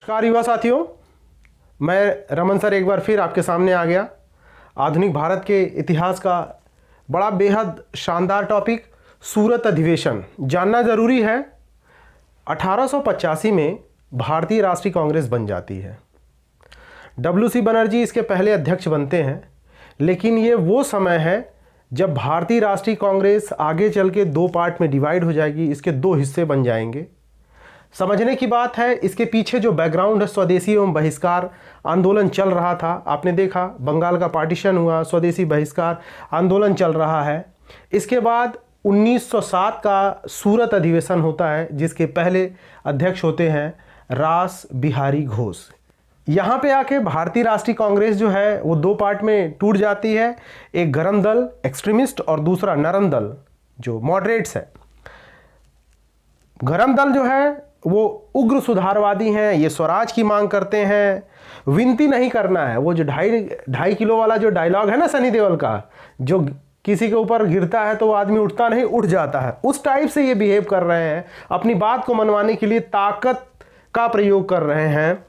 नमस्कार युवा साथियों, मैं रमन सर एक बार फिर आपके सामने आ गया। आधुनिक भारत के इतिहास का बड़ा बेहद शानदार टॉपिक सूरत अधिवेशन जानना ज़रूरी है। 1885 में भारतीय राष्ट्रीय कांग्रेस बन जाती है। WC बनर्जी इसके पहले अध्यक्ष बनते हैं, लेकिन ये वो समय है जब भारतीय राष्ट्रीय कांग्रेस आगे चल के दो पार्ट में डिवाइड हो जाएगी, इसके दो हिस्से बन जाएंगे। समझने की बात है, इसके पीछे जो बैकग्राउंड है, स्वदेशी एवं बहिष्कार आंदोलन चल रहा था। आपने देखा बंगाल का पार्टीशन हुआ, स्वदेशी बहिष्कार आंदोलन चल रहा है। इसके बाद 1907 का सूरत अधिवेशन होता है, जिसके पहले अध्यक्ष होते हैं रास बिहारी घोष। यहाँ पे आके भारतीय राष्ट्रीय कांग्रेस जो है वो दो पार्ट में टूट जाती है। एक गरम दल एक्सट्रीमिस्ट और दूसरा नरम दल जो मॉडरेट्स है। गरम दल जो है वो उग्र सुधारवादी हैं, ये स्वराज की मांग करते हैं, विनती नहीं करना है। वो जो ढाई किलो वाला जो डायलॉग है ना सनी देओल का, जो किसी के ऊपर गिरता है तो वो आदमी उठता नहीं, उठ जाता है, उस टाइप से ये बिहेव कर रहे हैं। अपनी बात को मनवाने के लिए ताकत का प्रयोग कर रहे हैं।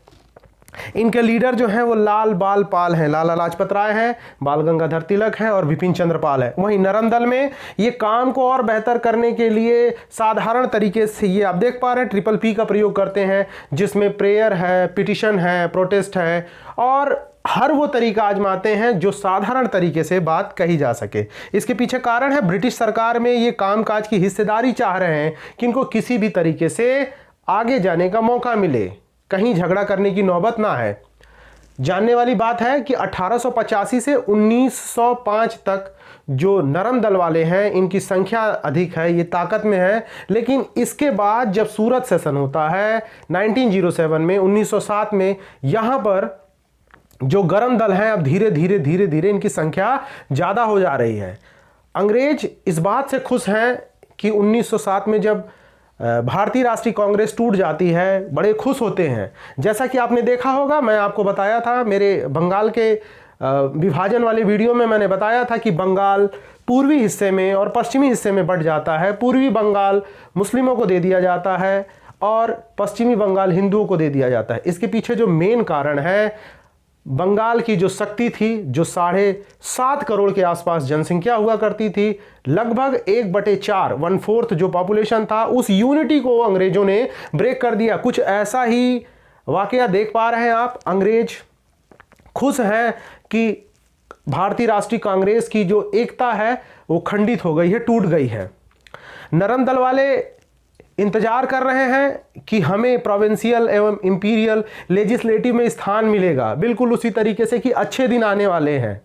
इनके लीडर जो हैं वो लाल बाल पाल हैं, लाला लाजपत राय हैं, बाल गंगाधर तिलक हैं और बिपिन चंद्र पाल है। वहीं नरम दल में ये काम को और बेहतर करने के लिए साधारण तरीके से ये आप देख पा रहे हैं ट्रिपल P का प्रयोग करते हैं, जिसमें प्रेयर है, पिटिशन है, प्रोटेस्ट है और हर वो तरीका आजमाते हैं जो साधारण तरीके से बात कही जा सके। इसके पीछे कारण है ब्रिटिश सरकार में ये कामकाज की हिस्सेदारी चाह रहे हैं कि इनको किसी भी तरीके से आगे जाने का मौका मिले, कहीं झगड़ा करने की नौबत ना है। जानने वाली बात है कि 1885 से 1905 तक जो नरम दल वाले हैं इनकी संख्या अधिक है, ये ताकत में है। लेकिन इसके बाद जब सूरत सेशन होता है 1907 में, 1907 में, यहाँ पर जो गरम दल हैं अब धीरे धीरे इनकी संख्या ज़्यादा हो जा रही है। अंग्रेज इस बात से खुश हैं कि 1907 में जब भारतीय राष्ट्रीय कांग्रेस टूट जाती है, बड़े खुश होते हैं। जैसा कि आपने देखा होगा, मैं आपको बताया था मेरे बंगाल के विभाजन वाले वीडियो में, मैंने बताया था कि बंगाल पूर्वी हिस्से में और पश्चिमी हिस्से में बंट जाता है। पूर्वी बंगाल मुस्लिमों को दे दिया जाता है और पश्चिमी बंगाल हिंदुओं को दे दिया जाता है। इसके पीछे जो मेन कारण है, बंगाल की जो शक्ति थी, जो 7.5 करोड़ के आसपास जनसंख्या हुआ करती थी, लगभग 1/4 1/4 जो पॉपुलेशन था, उस यूनिटी को अंग्रेजों ने ब्रेक कर दिया। कुछ ऐसा ही वाकया देख पा रहे हैं आप। अंग्रेज खुश हैं कि भारतीय राष्ट्रीय कांग्रेस की जो एकता है वो खंडित हो गई है, टूट गई है। नरम दल वाले इंतजार कर रहे हैं कि हमें प्रोविंशियल एवं इंपीरियल लेजिस्लेटिव में स्थान मिलेगा, बिल्कुल उसी तरीके से कि अच्छे दिन आने वाले हैं।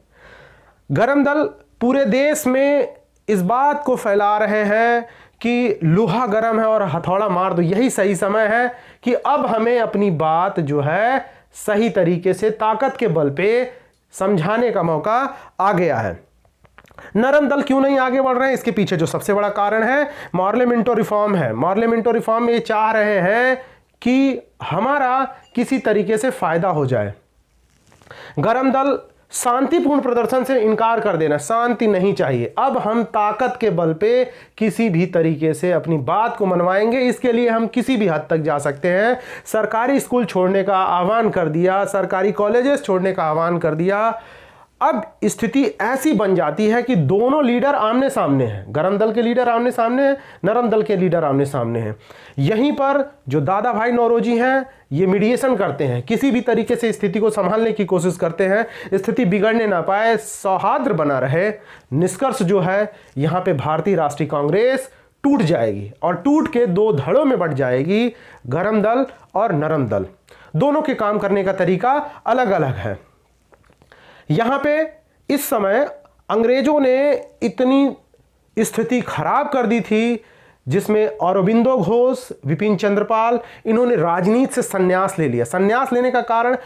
गरम दल पूरे देश में इस बात को फैला रहे हैं कि लोहा गर्म है और हथौड़ा मार दो, यही सही समय है कि अब हमें अपनी बात जो है सही तरीके से ताकत के बल पे समझाने का मौका आ गया है। नरम दल क्यों नहीं आगे बढ़ रहे हैं, इसके पीछे जो सबसे बड़ा कारण है मॉर्लेमेंटो रिफॉर्म है। मॉर्लेमेंटो रिफॉर्म में ये चाह रहे हैं कि हमारा किसी तरीके से फायदा हो जाए। गरम दल शांतिपूर्ण प्रदर्शन से इनकार कर देना, शांति नहीं चाहिए, अब हम ताकत के बल पे किसी भी तरीके से अपनी बात को मनवाएंगे। इसके लिए हम किसी भी हद तक जा सकते हैं। सरकारी स्कूल छोड़ने का आह्वान कर दिया, सरकारी कॉलेजेस छोड़ने का आह्वान कर दिया। अब स्थिति ऐसी बन जाती है कि दोनों लीडर आमने सामने हैं। गरम दल के लीडर आमने सामने हैं, नरम दल के लीडर आमने सामने हैं। यहीं पर जो दादा भाई नौरोजी हैं ये मीडिएशन करते हैं, किसी भी तरीके से स्थिति को संभालने की कोशिश करते हैं, स्थिति बिगड़ने ना पाए, सौहार्द बना रहे। निष्कर्ष जो है यहाँ पे भारतीय राष्ट्रीय कांग्रेस टूट जाएगी और टूट के दो धड़ों में बंट जाएगी। गरम दल और नरम दल दोनों के काम करने का तरीका अलग अलग है। यहां पे इस समय अंग्रेजों ने इतनी स्थिति खराब कर दी थी, जिसमें अरबिंदो घोष, बिपिन चंद्र पाल, इन्होंने राजनीति से संन्यास ले लिया। संन्यास लेने का कारण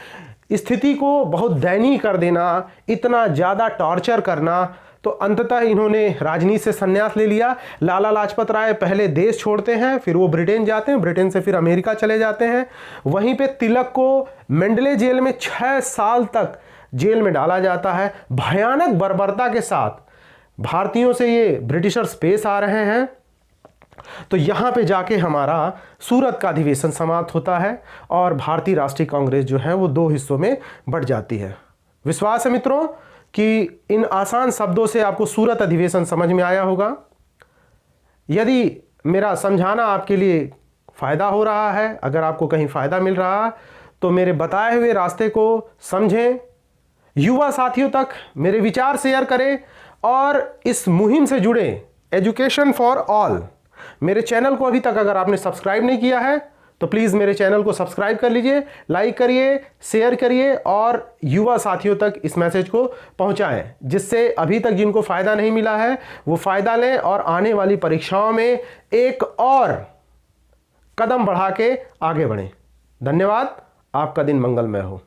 स्थिति को बहुत दयनीय कर देना, इतना ज़्यादा टॉर्चर करना, तो अंततः इन्होंने राजनीति से संन्यास ले लिया। लाला लाजपत राय पहले देश छोड़ते हैं, फिर वो ब्रिटेन जाते हैं, ब्रिटेन से फिर अमेरिका चले जाते हैं। वहीं पे तिलक को मेंडले जेल में 6 साल तक जेल में डाला जाता है। भयानक बर्बरता के साथ भारतीयों से ये ब्रिटिशर्स पेश आ रहे हैं तो यहाँ पे जाके हमारा सूरत का अधिवेशन समाप्त होता है और भारतीय राष्ट्रीय कांग्रेस जो है वो 2 हिस्सों में बढ़ जाती है। विश्वास है मित्रों कि इन आसान शब्दों से आपको सूरत अधिवेशन समझ में आया होगा। यदि मेरा समझाना आपके लिए फ़ायदा हो रहा है, अगर आपको कहीं फ़ायदा मिल रहा तो मेरे बताए हुए रास्ते को समझें, युवा साथियों तक मेरे विचार शेयर करें और इस मुहिम से जुड़े एजुकेशन फॉर ऑल मेरे चैनल को अभी तक अगर आपने सब्सक्राइब नहीं किया है तो प्लीज़ मेरे चैनल को सब्सक्राइब कर लीजिए, लाइक करिए, शेयर करिए और युवा साथियों तक इस मैसेज को पहुंचाएं, जिससे अभी तक जिनको फ़ायदा नहीं मिला है वो फ़ायदा लें और आने वाली परीक्षाओं में एक और कदम बढ़ा के आगे बढ़ें। धन्यवाद। आपका दिन मंगलमय हो।